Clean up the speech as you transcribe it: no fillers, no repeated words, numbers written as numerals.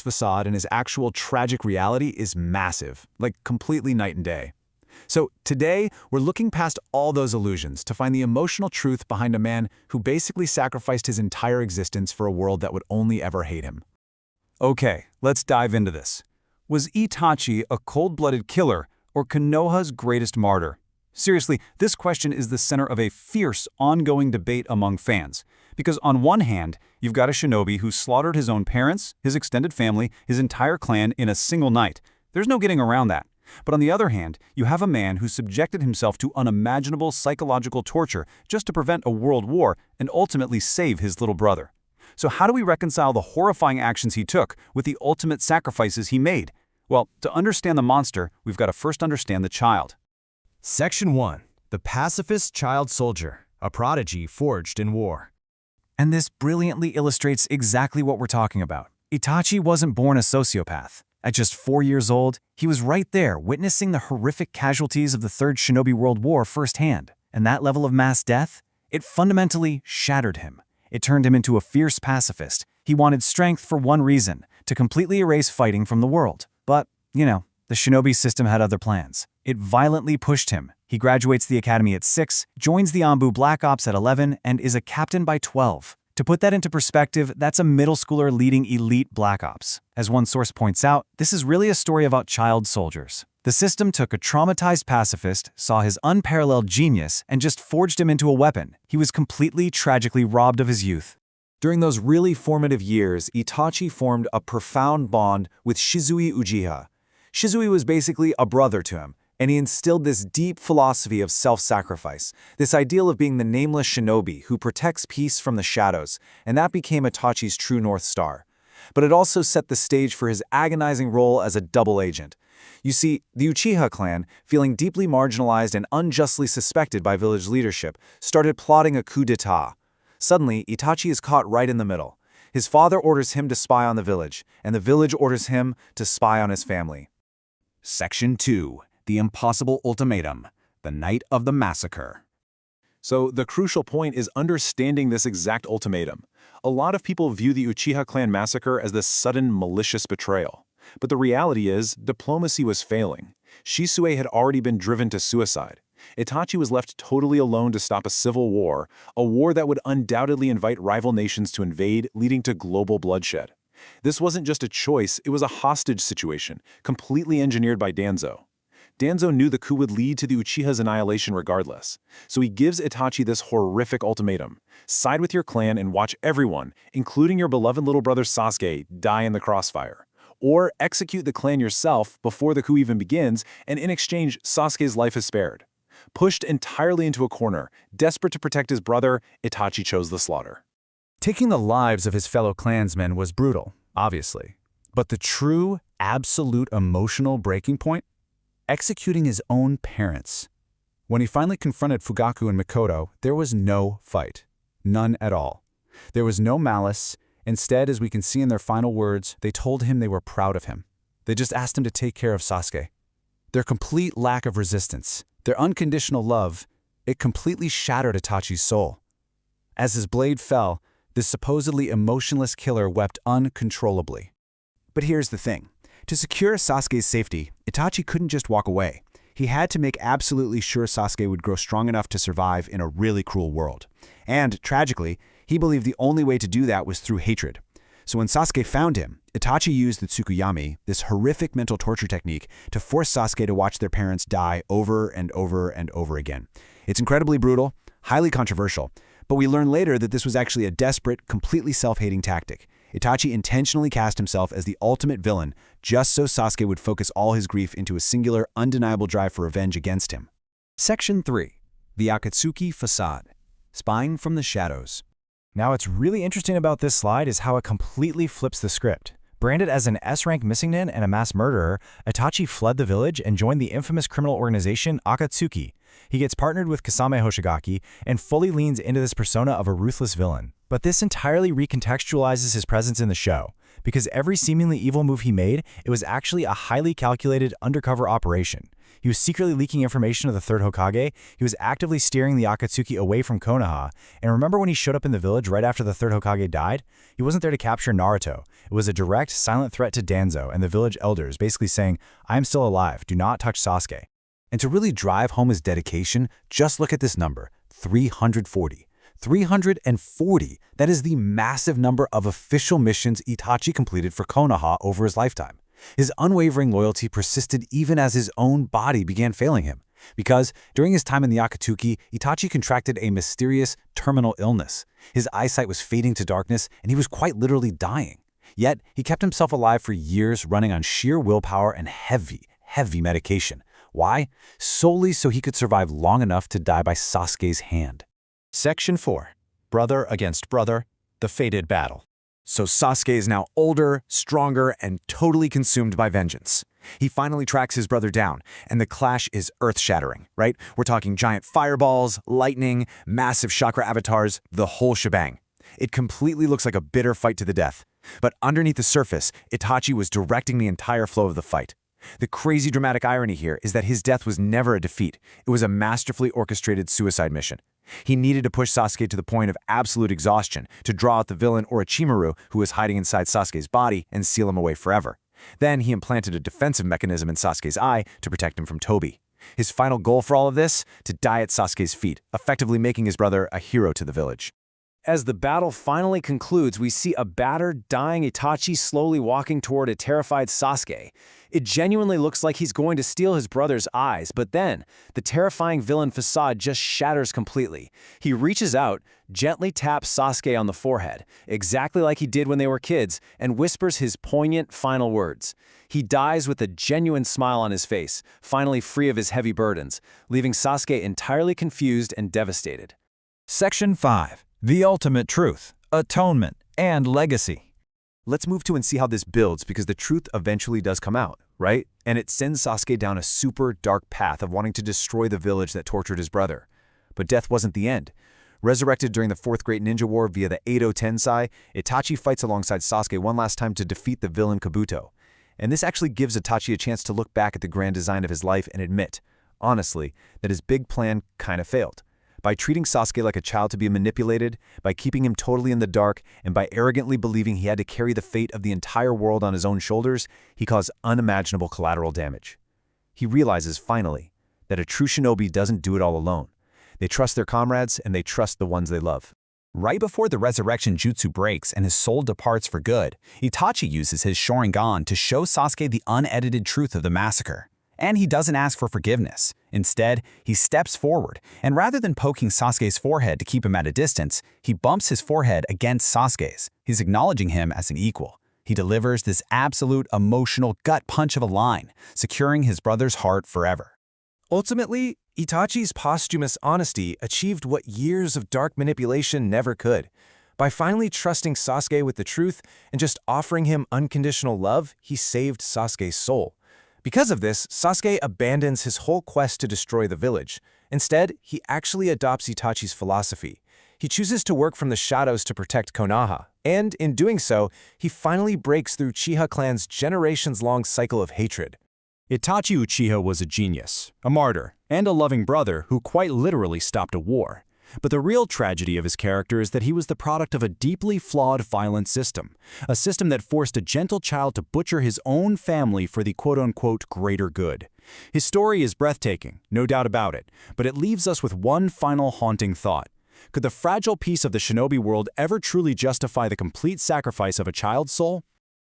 facade and his actual tragic reality is massive, like completely night and day. So today, we're looking past all those illusions to find the emotional truth behind a man who basically sacrificed his entire existence for a world that would only ever hate him. Okay, let's dive into this. Was Itachi a cold-blooded killer or Konoha's greatest martyr? Seriously, this question is the center of a fierce, ongoing debate among fans. Because on one hand, you've got a shinobi who slaughtered his own parents, his extended family, his entire clan in a single night. There's no getting around that. But on the other hand, you have a man who subjected himself to unimaginable psychological torture just to prevent a world war and ultimately save his little brother. So how do we reconcile the horrifying actions he took with the ultimate sacrifices he made? Well, to understand the monster, we've got to first understand the child. Section 1. The Pacifist Child Soldier, a prodigy forged in war. And this brilliantly illustrates exactly what we're talking about. Itachi wasn't born a sociopath. At just 4 years old, he was right there witnessing the horrific casualties of the Third Shinobi World War firsthand. And that level of mass death, it fundamentally shattered him. It turned him into a fierce pacifist. He wanted strength for one reason, to completely erase fighting from the world. But, the shinobi system had other plans. It violently pushed him. He graduates the academy at 6, joins the Anbu Black Ops at 11, and is a captain by 12. To put that into perspective, that's a middle schooler leading elite Black Ops. As one source points out, this is really a story about child soldiers. The system took a traumatized pacifist, saw his unparalleled genius, and just forged him into a weapon. He was completely, tragically robbed of his youth. During those really formative years, Itachi formed a profound bond with Itachi Uchiha. Itachi was basically a brother to him, and he instilled this deep philosophy of self-sacrifice, this ideal of being the nameless shinobi who protects peace from the shadows, and that became Itachi's true North Star. But it also set the stage for his agonizing role as a double agent. You see, the Uchiha clan, feeling deeply marginalized and unjustly suspected by village leadership, started plotting a coup d'etat. Suddenly, Itachi is caught right in the middle. His father orders him to spy on the village, and the village orders him to spy on his family. Section 2. The Impossible Ultimatum, the Night of the Massacre. So the crucial point is understanding this exact ultimatum. A lot of people view the Uchiha clan massacre as this sudden, malicious betrayal. But the reality is, diplomacy was failing. Shisue had already been driven to suicide. Itachi was left totally alone to stop a civil war, a war that would undoubtedly invite rival nations to invade, leading to global bloodshed. This wasn't just a choice, it was a hostage situation, completely engineered by Danzo. Danzo knew the coup would lead to the Uchiha's annihilation regardless, so he gives Itachi this horrific ultimatum. Side with your clan and watch everyone, including your beloved little brother Sasuke, die in the crossfire. Or execute the clan yourself before the coup even begins, and in exchange, Sasuke's life is spared. Pushed entirely into a corner, desperate to protect his brother, Itachi chose the slaughter. Taking the lives of his fellow clansmen was brutal, obviously. But the true, absolute emotional breaking point? Executing his own parents. When he finally confronted Fugaku and Mikoto, there was no fight. None at all. There was no malice. Instead, as we can see in their final words, they told him they were proud of him. They just asked him to take care of Sasuke. Their complete lack of resistance, their unconditional love, it completely shattered Itachi's soul. As his blade fell, this supposedly emotionless killer wept uncontrollably. But here's the thing. To secure Sasuke's safety, Itachi couldn't just walk away. He had to make absolutely sure Sasuke would grow strong enough to survive in a really cruel world. And, tragically, he believed the only way to do that was through hatred. So when Sasuke found him, Itachi used the Tsukuyami, this horrific mental torture technique, to force Sasuke to watch their parents die over and over and over again. It's incredibly brutal, highly controversial, but we learn later that this was actually a desperate, completely self-hating tactic. Itachi intentionally cast himself as the ultimate villain just so Sasuke would focus all his grief into a singular, undeniable drive for revenge against him. Section 3. The Akatsuki Facade, Spying from the Shadows. Now, what's really interesting about this slide is how it completely flips the script. Branded as an S-rank missingnin and a mass murderer, Itachi fled the village and joined the infamous criminal organization Akatsuki. He gets partnered with Kasame Hoshigaki and fully leans into this persona of a ruthless villain. But this entirely recontextualizes his presence in the show. Because every seemingly evil move he made, it was actually a highly calculated undercover operation. He was secretly leaking information to the third Hokage, he was actively steering the Akatsuki away from Konoha, and remember when he showed up in the village right after the third Hokage died? He wasn't there to capture Naruto. It was a direct, silent threat to Danzo and the village elders, basically saying, "I am still alive, do not touch Sasuke." And to really drive home his dedication, just look at this number, 340. 340, that is the massive number of official missions Itachi completed for Konoha over his lifetime. His unwavering loyalty persisted even as his own body began failing him. Because during his time in the Akatsuki, Itachi contracted a mysterious terminal illness. His eyesight was fading to darkness, and he was quite literally dying. Yet, he kept himself alive for years, running on sheer willpower and heavy medication. Why? Solely so he could survive long enough to die by Sasuke's hand. Section 4. Brother against brother, the fated battle. So Sasuke is now older, stronger, and totally consumed by vengeance. He finally tracks his brother down, and the clash is earth-shattering, right? We're talking giant fireballs, lightning, massive chakra avatars, the whole shebang. It completely looks like a bitter fight to the death. But underneath the surface, Itachi was directing the entire flow of the fight. The crazy dramatic irony here is that his death was never a defeat. It was a masterfully orchestrated suicide mission. He needed to push Sasuke to the point of absolute exhaustion to draw out the villain Orochimaru who was hiding inside Sasuke's body and seal him away forever. Then he implanted a defensive mechanism in Sasuke's eye to protect him from Tobi. His final goal for all of this? To die at Sasuke's feet, effectively making his brother a hero to the village. As the battle finally concludes, we see a battered, dying Itachi slowly walking toward a terrified Sasuke. It genuinely looks like he's going to steal his brother's eyes, but then, the terrifying villain facade just shatters completely. He reaches out, gently taps Sasuke on the forehead, exactly like he did when they were kids, and whispers his poignant final words. He dies with a genuine smile on his face, finally free of his heavy burdens, leaving Sasuke entirely confused and devastated. Section 5. The Ultimate Truth, Atonement, and Legacy. Let's move to and see how this builds because the truth eventually does come out, right? And it sends Sasuke down a super dark path of wanting to destroy the village that tortured his brother. But death wasn't the end. Resurrected during the Fourth Great Ninja War via the Edo Tensei, Itachi fights alongside Sasuke one last time to defeat the villain Kabuto. And this actually gives Itachi a chance to look back at the grand design of his life and admit, honestly, that his big plan kind of failed. By treating Sasuke like a child to be manipulated, by keeping him totally in the dark, and by arrogantly believing he had to carry the fate of the entire world on his own shoulders, he caused unimaginable collateral damage. He realizes, finally, that a true shinobi doesn't do it all alone. They trust their comrades, and they trust the ones they love. Right before the resurrection jutsu breaks and his soul departs for good, Itachi uses his Sharingan to show Sasuke the unedited truth of the massacre. And he doesn't ask for forgiveness. Instead, he steps forward, and rather than poking Sasuke's forehead to keep him at a distance, he bumps his forehead against Sasuke's. He's acknowledging him as an equal. He delivers this absolute emotional gut punch of a line, securing his brother's heart forever. Ultimately, Itachi's posthumous honesty achieved what years of dark manipulation never could. By finally trusting Sasuke with the truth and just offering him unconditional love, he saved Sasuke's soul. Because of this, Sasuke abandons his whole quest to destroy the village. Instead, he actually adopts Itachi's philosophy. He chooses to work from the shadows to protect Konoha, and in doing so, he finally breaks through Uchiha clan's generations-long cycle of hatred. Itachi Uchiha was a genius, a martyr, and a loving brother who quite literally stopped a war. But the real tragedy of his character is that he was the product of a deeply flawed violent system, a system that forced a gentle child to butcher his own family for the quote-unquote greater good. His story is breathtaking, no doubt about it, but it leaves us with one final haunting thought. Could the fragile peace of the shinobi world ever truly justify the complete sacrifice of a child's soul?